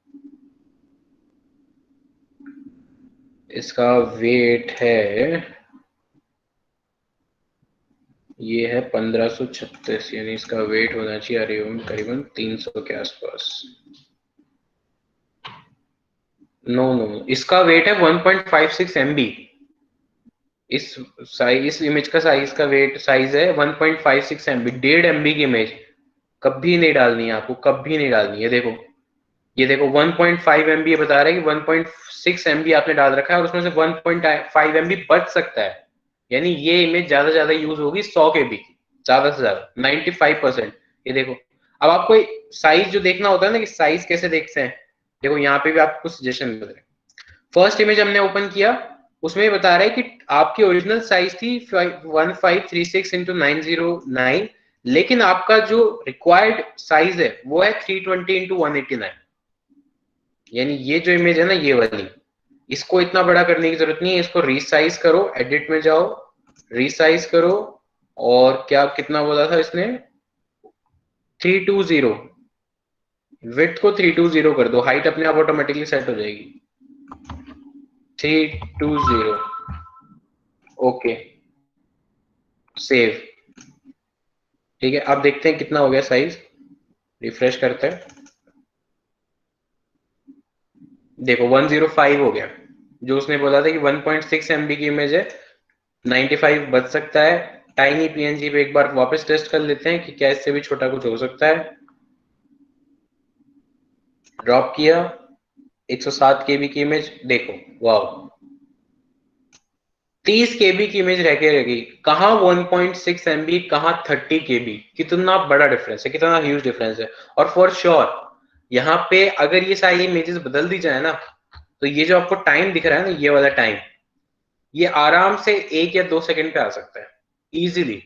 इसका वेट है, ये है 1536, यानी इसका वेट होना चाहिए करीबन 300 के आसपास। नो नो, इसका वेट है 1.56 MB। इस इमेज का साइज है 1.56 MB, 1.5 MB की इमेज कभी नहीं डालनी है आपको, कभी नहीं डालनी है। देखो ये देखो 1.5 MB बता रहा है कि 1.6 MB आपने डाल रखा है और उसमें से 1.5 MB बच सकता है, यानी ये इमेज ज्यादा यूज होगी 100 KB की, ज्यादा से ज्यादा 95%। ये देखो, अब आपको साइज जो देखना होता है ना कि साइज कैसे देखते हैं, देखो यहाँ पे भी आपको सजेशन मिल रहे हैं। फर्स्ट इमेज हमने ओपन किया, उसमें बता रहा है कि आपकी ओरिजिनल साइज थी 1536x909, लेकिन आपका जो रिक्वायर्ड साइज है वो है 320x189, यानी ये जो इमेज है ना ये वाली, इसको इतना बड़ा करने की जरूरत नहीं है, इसको रीसाइज करो, एडिट में जाओ, रीसाइज करो, और क्या कितना बोला था इसने, 320, विड्थ को 320 कर दो, हाइट अपने आप ऑटोमेटिकली सेट हो जाएगी 320। ओके सेव, ठीक है। अब देखते हैं कितना हो गया साइज, रिफ्रेश करते हैं, देखो 105 हो गया। जो उसने बोला था कि 1.6 MB की इमेज है, 95 बच सकता है। टाइनी पीएनजी पे एक बार वापस टेस्ट कर लेते हैं कि क्या इससे भी छोटा कुछ हो सकता है। ड्रॉप किया, 107 KB की इमेज, देखो वाह, 30 KB की इमेज रह गई, कहाँ 1.6 MB, कहाँ 30 KB, कितना बड़ा डिफरेंस है, कितना ह्यूज डिफरेंस है। और फॉर श्योर यहाँ पे अगर ये सारी इमेजेस बदल दी जाए ना, तो ये जो आपको टाइम दिख रहा है ना, ये वाला टाइम, ये आराम से 1 या 2 सेकंड पे आ सकता है इजीली।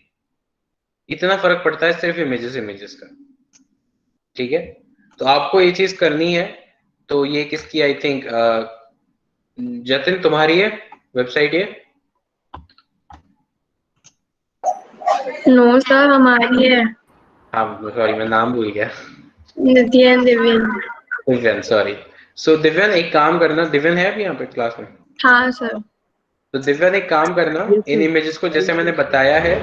इतना फर्क पड़ता है सिर्फ इमेजेस का, ठीक है। तो आपको ये चीज करनी है। तो ये किसकी, आई थिंक जतिन तुम्हारी है वेबसाइट ये? नो सर, हमारी है। हाँ सॉरी, मैं नाम भूल गया। नित्य दिव्यन। दिव्यन, सॉरी। सो दिव्यन एक काम करना, दिव्यन है अभी यहाँ पे क्लास में? हाँ सर। तो दिव्यन एक काम करना, इन इमेजेस को जैसे मैंने बताया है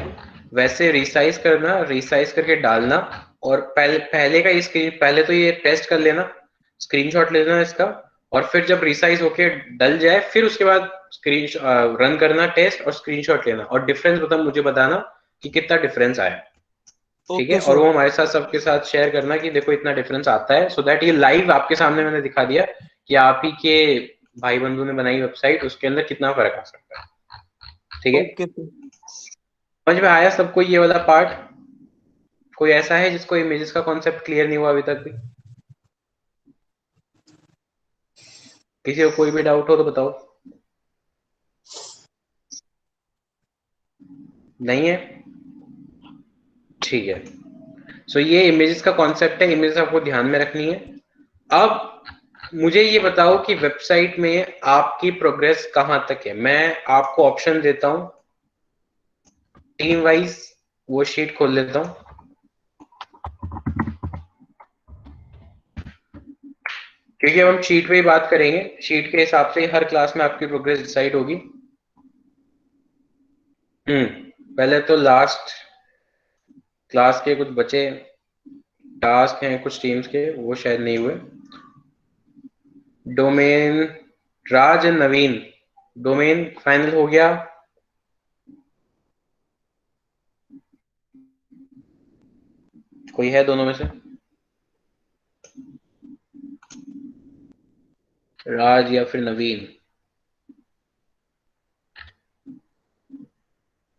वैसे रिसाइज करना, रिसाइज करके डालना, और पहले का ये स्क्रीन, पहले तो ये टेस्ट कर लेना, स्क्रीनशॉट लेना इसका, और फिर जब रिसाइज होके डल जाए फिर उसके बाद स्क्रीन रन करना टेस्ट और स्क्रीनशॉट लेना, और डिफरेंस मुझे बताना कि कितना डिफरेंस आया, ठीक है। और वो हमारे साथ सबके साथ शेयर करना कि देखो इतना डिफरेंस आता है, सो दैट ये लाइव आपके सामने मैंने दिखा दिया कि आप ही के भाई बंधु ने बनाई वेबसाइट, उसके अंदर कितना फर्क आ सकता है, ठीक है। समझ में आया सबको ये वाला पार्ट? कोई ऐसा है जिसको इमेजेस का कॉन्सेप्ट क्लियर नहीं हुआ अभी तक भी? किसी को कोई भी डाउट हो तो बताओ। नहीं है, ठीक है। सो ये इमेजेस का कॉन्सेप्ट है, इमेजेस आपको ध्यान में रखनी है। अब मुझे ये बताओ कि वेबसाइट में आपकी प्रोग्रेस कहां तक है। मैं आपको ऑप्शन देता हूं टीम वाइज, वो शीट खोल लेता हूं, क्योंकि अब हम शीट पे ही बात करेंगे, शीट के हिसाब से हर क्लास में आपकी प्रोग्रेस डिसाइड होगी। पहले तो लास्ट क्लास के कुछ बचे टास्क हैं कुछ टीम्स के, वो शायद नहीं हुए। Domain, Raj and Naveen, domain final हो गया? कोई है दोनों में से? राज या फिर नवीन?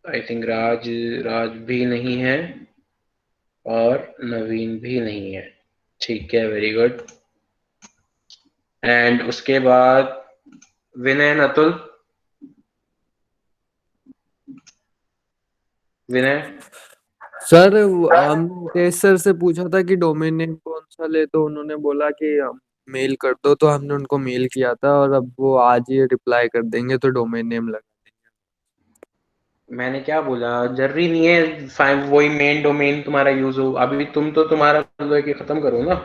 आई थिंक राज भी नहीं है और नवीन भी नहीं है, ठीक है, वेरी गुड। एंड उसके बाद विनय एंड अतुल, विनय? सर हमने तेज सर से पूछा था कि डोमेन नेम कौन सा ले, तो उन्होंने बोला कि मेल कर दो, तो हमने उनको मेल किया था और अब वो आज ही रिप्लाई कर देंगे, तो डोमेन नेम लगा देंगे। मैंने क्या बोला, जरूरी नहीं है वही मेन डोमेन तुम्हारा यूज हो। अभी तुम तो तुम्हारा मतलब कि खत्म करो ना,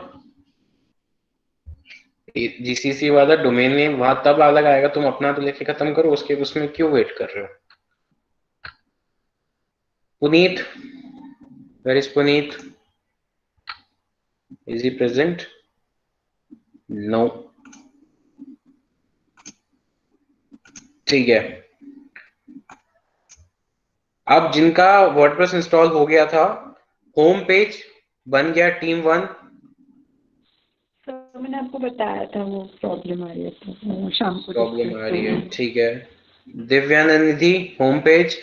जीसीसी वाला डोमेन नेम वहां तब अलग आएगा, तुम अपना तो लेके खत्म करो, उसके उसमें क्यों वेट कर रहे हो। Puneet, where is Puneet, is he present? No. ठीक है, अब जिनका वर्डप्रेस इंस्टॉल हो गया था, होम पेज बन गया टीम 1। सर मैंने आपको बताया था वो प्रॉब्लम आ रही है, तो वो शाम को प्रॉब्लम आ रही है, देखते ठीक है। दिव्यानंदी होम पेज,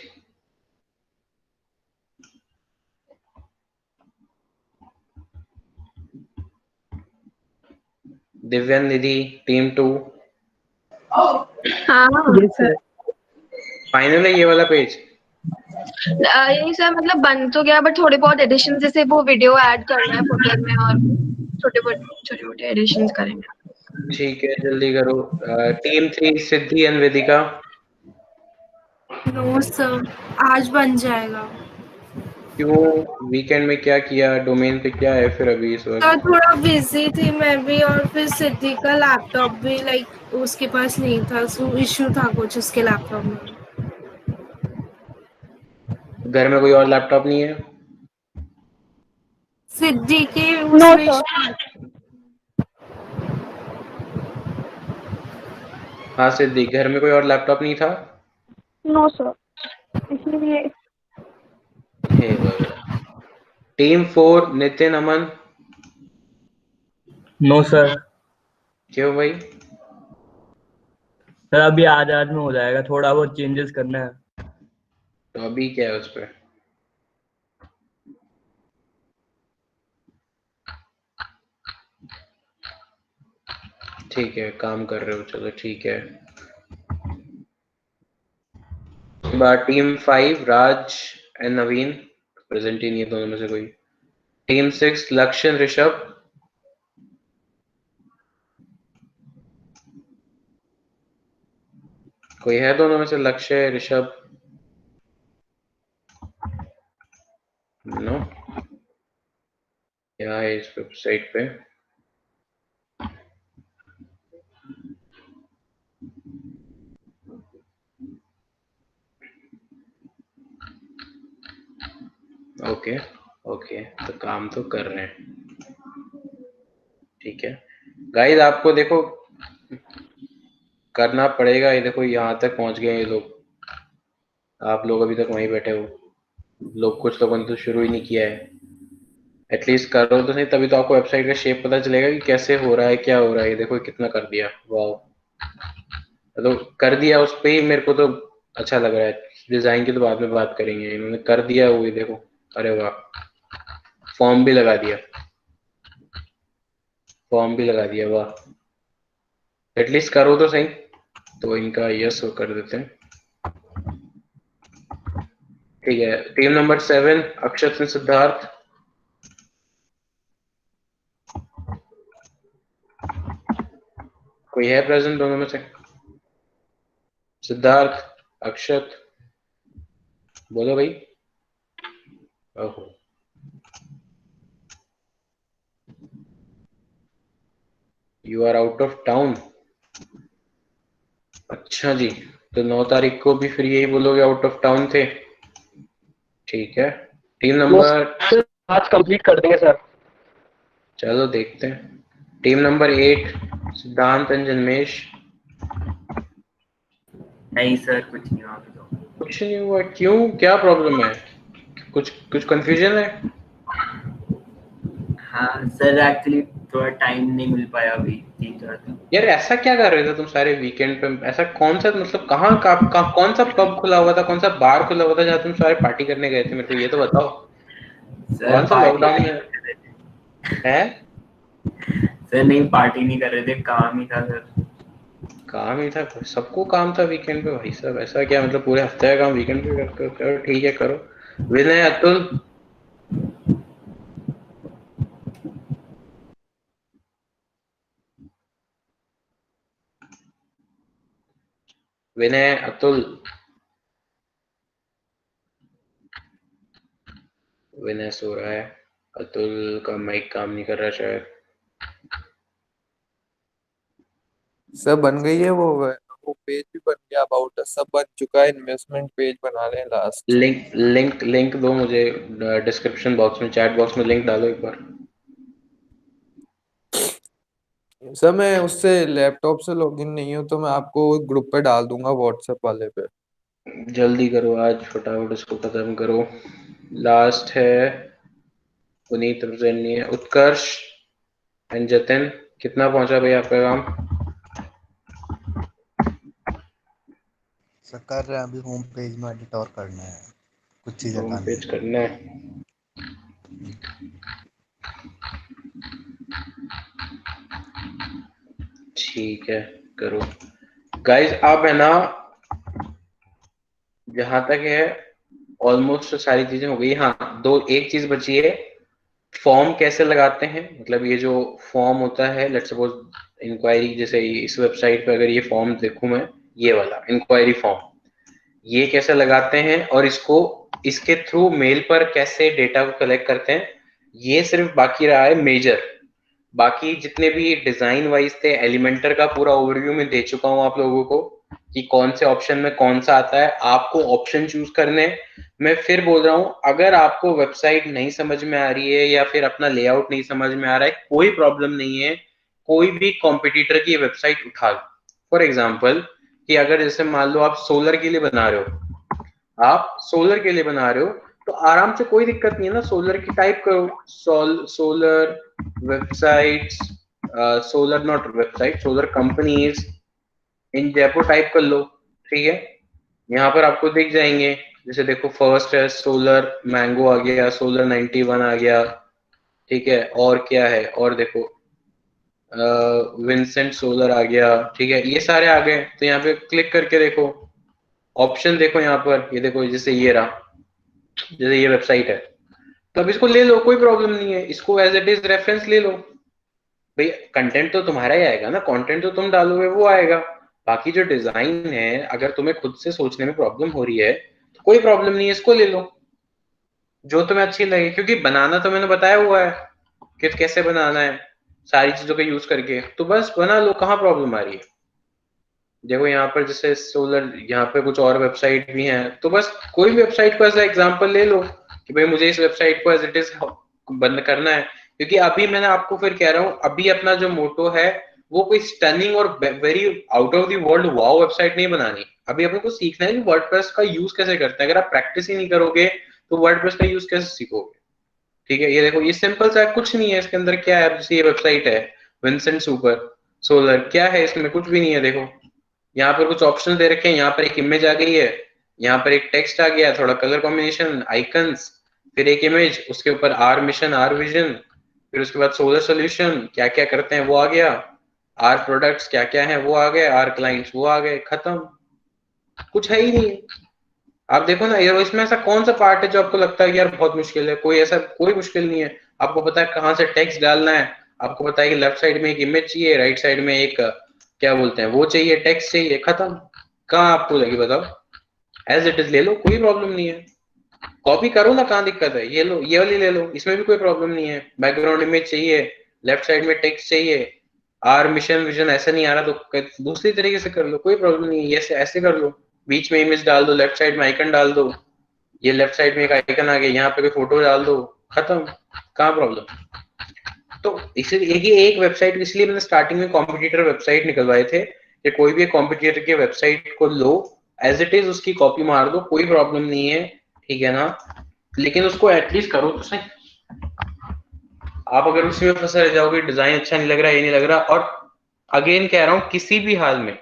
दिव्यानिधि टीम 2, हाँ Yes, सर। sir. फाइनल है ये वाला पेज? यही सर, मतलब बन तो गया, बट थोड़े बहुत एडिशन, जैसे वो वीडियो ऐड करना है फुटर में, और छोटे मोटे एडिशन करेंगे। ठीक है, जल्दी करो। Team 3 Siddhi and Vedika. No sir, आज बन जाएगा। क्यों, वीकेंड में क्या किया, डोमेन पे क्या है फिर अभी इस सर वक्त? थोड़ा बिजी थी मैं भी, और फिर सिद्धि का लैपटॉप भी लाइक उसके पास नहीं था, सो इश्यू था कुछ उसके लैपटॉप में। घर में कोई और लैपटॉप नहीं है? सिद्धि के नो उसमें सर। हाँ सिद्धि, घर में कोई और लैपटॉप नहीं था? नो सर, इसलिए हे भगवान। टीम 4 नितिन अमन। No, sir. क्यों भाई? सर अभी आज में हो जाएगा, थोड़ा बहुत चेंजेस करना है। तो अभी क्या है उस पे? ठीक है, काम कर रहे हो, चलो ठीक है। Team 5 Raj and Naveen, present ही नहीं है दोनों में से कोई। टीम 6 लक्ष्य ऋषभ। कोई है दोनों में से, लक्ष्य ऋषभ? नो। क्या है इस वेबसाइट पे? ओके ओके, तो काम तो कर रहे हैं, ठीक है। गाइस आपको देखो करना पड़ेगा, ये देखो यहाँ तक पहुंच गए ये लोग, आप लोग अभी तक वहीं बैठे हो। लोग, कुछ लोगों ने तो शुरू ही नहीं किया है। एटलीस्ट करो तो सही, तभी तो आपको वेबसाइट का शेप पता चलेगा कि कैसे हो रहा है, क्या हो रहा है। ये देखो कितना कर दिया, वाह। तो कर दिया उस पे ही, मेरे को तो अच्छा लग रहा है। डिजाइन की तो बाद में बात करेंगे, इन्होंने कर दिया वो, ये देखो, अरे वाह। फॉर्म भी लगा दिया, फॉर्म भी लगा दिया, वाह। एटलीस्ट करो तो सही। तो इनका यस वो कर देते हैं, ठीक है। Team number 7 Akshat and Siddharth. कोई है प्रेजेंट दोनों में से? सिद्धार्थ, अक्षत, बोलो भाई। ओहो, you are out of town. अच्छा जी, तो 9 तारीख को भी फिर यही बोलोगे आउट ऑफ टाउन थे? ठीक है। टीम नंबर, आज कंप्लीट कर देंगे सर। चलो देखते हैं। टीम नंबर 8 सिद्धांत एंड जन्मेश। नहीं सर, कुछ नहीं हुआ अभी तो। कुछ नहीं हुआ? क्यों, क्या प्रॉब्लम है? कुछ कुछ कंफ्यूजन है? हाँ सर, एक्चुअली थोड़ा टाइम नहीं मिल पाया अभी, तीन चार दिन। यार ऐसा क्या कर रहे थे तुम सारे वीकेंड पे? ऐसा कौन सा, मतलब कहाँ कौन सा पब खुला हुआ था, कौन सा बार खुला हुआ था जहाँ तुम सारे पार्टी करने गए थे? मेरे को ये तो बताओ। सर कौन सा पार्टी लॉकडाउन नहीं में कर रहे है? थे। सर नहीं, पार्टी नहीं कर रहे थे, काम ही था सर। काम ही था? सबको काम था वीकेंड पे भाई साहब, ऐसा क्या मतलब पूरे हफ्ते का काम वीकेंड पे करो? ठीक है करो। विनय, अतुल, विनय, अतुल, विनय सो रहा है, अतुल का माइक काम नहीं कर रहा शायद। सब बन गई है वो पेज भी बन गया, अबाउट सब बन चुका है, इन्वेस्टमेंट पेज बना रहे हैं लास्ट। लिंक दो मुझे डिस्क्रिप्शन बॉक्स में, चैट बॉक्स में लिंक डालो एक बार। सर मैं उससे लैपटॉप से लॉगिन नहीं हूँ, तो मैं आपको ग्रुप पे डाल दूंगा व्हाट्सएप वाले पे। जल्दी करो आज, फटाफट इसको खत्म करो। लास्ट है पुनीत, प्रेजेंट नहीं है। उत्कर्ष एंड जतिन, कितना पहुंचा भाई आपका काम? सर कर रहे हैं, अभी होम पेज में एडिट और करना है, कुछ चीजें होम लानी पेज है। करना है। ठीक है, करो गाइस। अब है ना, जहां तक है ऑलमोस्ट सारी चीजें हो गई। हाँ, एक चीज बची है, फॉर्म कैसे लगाते हैं। मतलब ये जो फॉर्म होता है, लेट्स सपोज इंक्वायरी, जैसे इस वेबसाइट पे अगर ये फॉर्म देखूं मैं, ये वाला इंक्वायरी फॉर्म, ये कैसे लगाते हैं और इसके थ्रू मेल पर कैसे डेटा को कलेक्ट करते हैं, ये सिर्फ बाकी रहा है मेजर। बाकी जितने भी डिजाइन वाइज थे, एलिमेंटर का पूरा ओवरव्यू में दे चुका हूं आप लोगों को कि कौन से ऑप्शन में कौन सा आता है, आपको ऑप्शन चूज करने। मैं फिर बोल रहा हूं, अगर आपको वेबसाइट नहीं समझ में आ रही है या फिर अपना लेआउट नहीं समझ में आ रहा है, कोई प्रॉब्लम नहीं है, कोई भी कॉम्पिटिटर की वेबसाइट उठा लो। फॉर एग्जाम्पल कि अगर जैसे मान लो आप सोलर के लिए बना रहे हो, तो आराम से कोई दिक्कत नहीं है ना, सोलर की टाइप करो, solar websites, solar not website, solar companies in Jaipur type कर लो। ठीक है, यहाँ पर आपको दिख जाएंगे। जैसे देखो, फर्स्ट है सोलर मैंगो आ गया, सोलर 91 आ गया। ठीक है, और क्या है, और देखो विंसेंट सोलर आ गया। ठीक है, ये सारे आ गए। तो यहाँ पे क्लिक करके देखो, ऑप्शन देखो यहाँ पर, ये देखो जैसे ये रहा, जैसे ये वेबसाइट है, तो अब इसको ले लो, कोई प्रॉब्लम नहीं है, इसको एज इट इज रेफरेंस ले लो। भाई कंटेंट तो तुम्हारा ही आएगा ना, कंटेंट तो तुम डालोगे वो आएगा। बाकी जो डिजाइन है, अगर तुम्हें खुद से सोचने में प्रॉब्लम हो रही है तो कोई प्रॉब्लम नहीं है, इसको ले लो जो तुम्हें अच्छी लगे, क्योंकि बनाना तो मैंने बताया हुआ है कि कैसे बनाना है सारी चीजों का यूज करके, तो बस बना लो, कहाँ प्रॉब्लम आ रही है। देखो यहाँ पर जैसे सोलर, यहाँ पे कुछ और वेबसाइट भी हैं, तो बस कोई भी वेबसाइट को ऐसा एग्जांपल ले लो कि भाई मुझे इस वेबसाइट को एज इट इज बंद करना है। क्योंकि अभी मैंने आपको फिर कह रहा हूँ, अभी अपना जो मोटो है वो कोई स्टनिंग और very out of the world wow website नहीं बनानी। अभी अपने को सीखना है कि वर्डप्रेस का यूज कैसे करते हैं। अगर आप प्रैक्टिस ही नहीं करोगे तो वर्डप्रेस का यूज कैसे सीखोगे। ठीक है, ये देखो, ये सिंपल सा कुछ नहीं है इसके अंदर। क्या है, जैसे ये वेबसाइट है विंसेंट सुपर सोलर, क्या है इसमें, कुछ भी नहीं है। देखो यहाँ पर कुछ ऑप्शन दे रखे हैं, यहाँ पर एक इमेज आ गई है, यहाँ पर एक टेक्स्ट आ गया, थोड़ा कलर कॉम्बिनेशन, आइकन्स, फिर एक इमेज, उसके ऊपर आर मिशन, आर विजन, फिर उसके बाद सोलर सोल्यूशन क्या क्या करते हैं वो आ गया, आर प्रोडक्ट्स क्या क्या है वो आ गए, आर क्लाइंट्स वो आ गए, खत्म। कुछ है ही नहीं। आप देखो ना यार, इसमें ऐसा कौन सा पार्ट है जो आपको लगता है कि यार बहुत मुश्किल है। कोई मुश्किल नहीं है। आपको पता है कहाँ से टेक्स्ट डालना है, आपको पता है कि लेफ्ट साइड में एक इमेज चाहिए, राइट साइड में एक क्या बोलते हैं वो चाहिए, टेक्स्ट चाहिए, खत्म। कहाँ आपको लगी बताओ, एज इट इज ले लो, कोई प्रॉब्लम नहीं है। कॉपी करो ना, कहाँ दिक्कत है, ये लो, ये वाली ले लो, इसमें भी कोई प्रॉब्लम नहीं है। बैकग्राउंड इमेज चाहिए, लेफ्ट साइड में टेक्स्ट चाहिए, आर मिशन विजन ऐसा नहीं आ रहा तो दूसरी तरीके से कर लो, कोई प्रॉब्लम नहीं है। ऐसे ऐसे कर लो, बीच में इमेज डाल दो, लेफ्ट साइड में आइकन डाल दो, ये लेफ्ट साइड में एक आइकन आ गया, यहाँ पे कोई फोटो डाल दो, खत्म। कहाँ प्रॉब्लम। तो इसलिए एक वेबसाइट, इसलिए मैंने स्टार्टिंग में कॉम्पिटिटर वेबसाइट निकलवाए थे कि कोई भी कॉम्पिटिटर के वेबसाइट को लो, एज इट इज उसकी कॉपी मार दो, कोई प्रॉब्लम नहीं है। ठीक है ना, लेकिन उसको एटलीस्ट करो तो सही। आप अगर उसी में फंसे रह जाओगे, डिजाइन अच्छा नहीं लग रहा, ये नहीं लग रहा, और अगेन कह रहा हूं, किसी भी हाल में,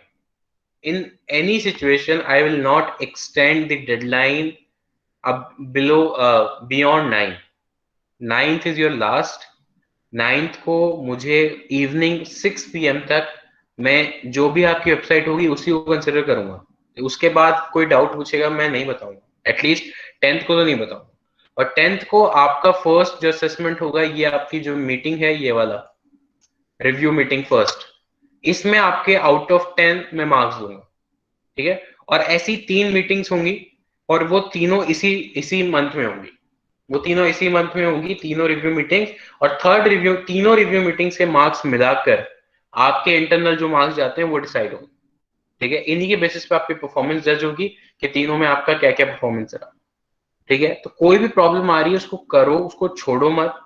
in any situation I will not extend the deadline beyond 9th is your last। 9th को मुझे इवनिंग 6 PM तक मैं जो भी आपकी वेबसाइट होगी उसी को कंसिडर करूंगा। उसके बाद कोई डाउट पूछेगा मैं नहीं बताऊंगा, एटलीस्ट 10th को तो नहीं बताऊंगा। और 10th को आपका फर्स्ट जो असेसमेंट होगा, ये आपकी जो मीटिंग है, ये वाला रिव्यू मीटिंग फर्स्ट, इसमें आपके आउट ऑफ 10 मैं मार्क्स दूंगा। ठीक है, और ऐसी 3 मीटिंग्स होंगी और वो तीनों इसी मंथ में होंगी, वो तीनों इसी मंथ में होंगी, तीनों रिव्यू मीटिंग्स। और थर्ड रिव्यू, तीनों रिव्यू मीटिंग्स के मार्क्स मिलाकर आपके इंटरनल जो मार्क्स जाते हैं वो डिसाइड होंगे, ठीक है। इन्हीं के बेसिस पे आपकी परफॉर्मेंस जज होगी कि तीनों में आपका क्या क्या परफॉर्मेंस रहा, ठीक है। तो कोई भी प्रॉब्लम आ रही है उसको करो, उसको छोड़ो मत,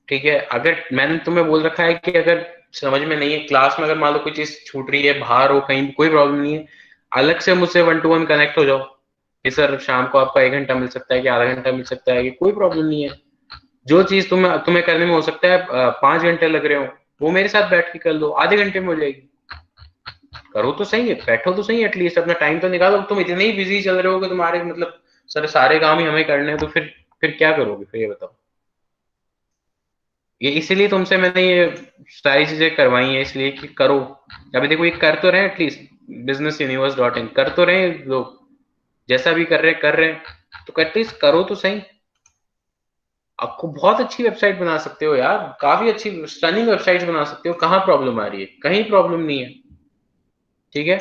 ठीक है। अगर मैंने तुम्हें बोल रखा है कि अगर समझ में नहीं है क्लास में, अगर मान लो कोई चीज छूट रही है, बाहर हो कहीं, कोई प्रॉब्लम नहीं है, अलग से मुझसे 1 to 1 कनेक्ट हो जाओ कि सर शाम को आपका 1 घंटा मिल सकता है कि आधा घंटा मिल सकता है, कि कोई प्रॉब्लम नहीं है। जो चीज तुम्हें करने में हो सकता है 5 घंटे लग रहे हो, वो मेरे साथ बैठ के कर लो, आधे घंटे में हो जाएगी। करो तो सही है, बैठो तो सही, एटलीस्ट अपना टाइम तो निकालो। तुम इतने ही बिजी चल रहे हो कि तुम्हारे मतलब सर सारे काम ही हमें करने हैं, तो फिर क्या करोगे, फिर ये बताओ। ये इसीलिए तुमसे मैंने ये सारी चीजें करवाई हैं, इसलिए कि करो। अभी देखो ये कर तो रहे एटलीस्ट, businessuniverse.in कर तो रहे लोग, जैसा भी कर रहे हैं, तो एटलीस्ट करो तो सही। आपको बहुत अच्छी वेबसाइट बना सकते हो यार, काफी अच्छी स्टनिंग वेबसाइट बना सकते हो, कहाँ प्रॉब्लम आ रही है, कहीं प्रॉब्लम नहीं है, ठीक है।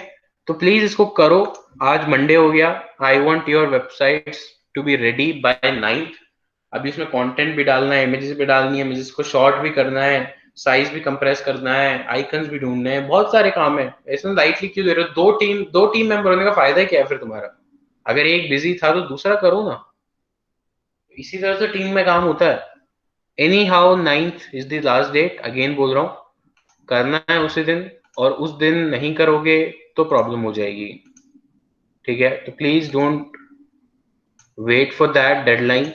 तो प्लीज इसको करो। आज मंडे हो गया, I want your websites to be ready by 9th। अभी इसमें कंटेंट भी डालना है, इमेजेस भी डालनी है, इमेजेस को शॉर्ट भी करना है, साइज भी कंप्रेस करना है, आइकन्स भी ढूंढने हैं, बहुत सारे काम है। इसमें लाइटली क्यों ले रहे हो? दो टीम मेंबर होने का फायदा क्या है फिर तुम्हारा? अगर एक बिजी था तो दूसरा करो ना, इसी तरह से टीम में काम होता है। Anyhow 9th is the last date, again बोल रहा हूँ, करना है उसी दिन, और उस दिन नहीं करोगे तो प्रॉब्लम हो जाएगी, ठीक है। तो please don't wait for that deadline,